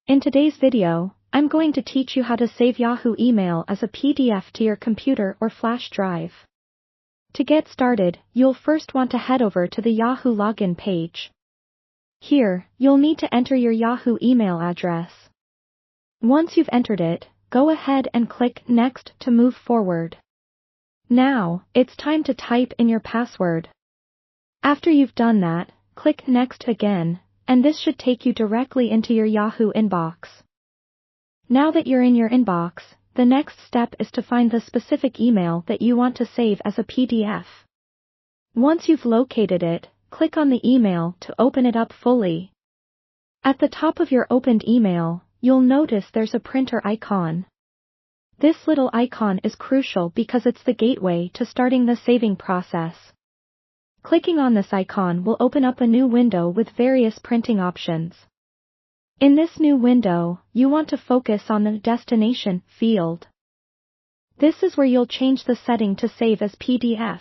In today's video, I'm going to teach you how to save Yahoo email as a PDF to your computer or flash drive. To get started, you'll first want to head over to the Yahoo login page. Here, you'll need to enter your Yahoo email address. Once you've entered it, go ahead and click Next to move forward. Now, it's time to type in your password. After you've done that, click Next again, and this should take you directly into your Yahoo inbox. Now that you're in your inbox, the next step is to find the specific email that you want to save as a PDF. Once you've located it, click on the email to open it up fully. At the top of your opened email, you'll notice there's a printer icon. This little icon is crucial because it's the gateway to starting the saving process. Clicking on this icon will open up a new window with various printing options. In this new window, you want to focus on the Destination field. This is where you'll change the setting to save as PDF.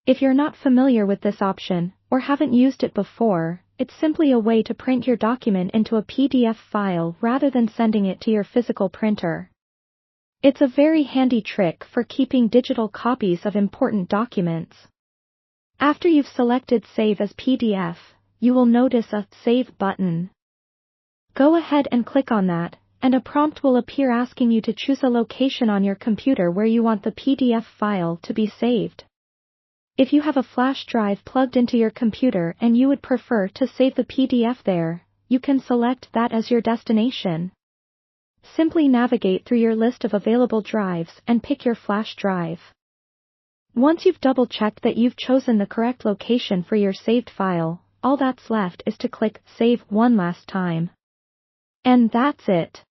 If you're not familiar with this option, or haven't used it before, it's simply a way to print your document into a PDF file rather than sending it to your physical printer. It's a very handy trick for keeping digital copies of important documents. After you've selected Save as PDF, you will notice a Save button. Go ahead and click on that, and a prompt will appear asking you to choose a location on your computer where you want the PDF file to be saved. If you have a flash drive plugged into your computer and you would prefer to save the PDF there, you can select that as your destination. Simply navigate through your list of available drives and pick your flash drive. Once you've double-checked that you've chosen the correct location for your saved file, all that's left is to click Save one last time. And that's it.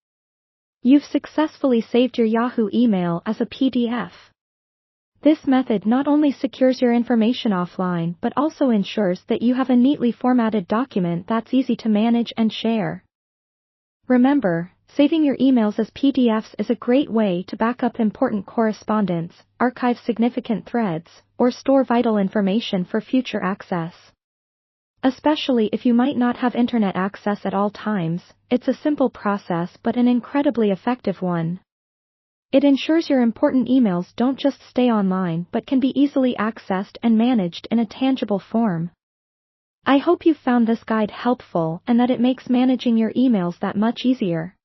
You've successfully saved your Yahoo email as a PDF. This method not only secures your information offline but also ensures that you have a neatly formatted document that's easy to manage and share. Remember, saving your emails as PDFs is a great way to back up important correspondence, archive significant threads, or store vital information for future access. Especially if you might not have internet access at all times, it's a simple process but an incredibly effective one. It ensures your important emails don't just stay online but can be easily accessed and managed in a tangible form. I hope you found this guide helpful and that it makes managing your emails that much easier.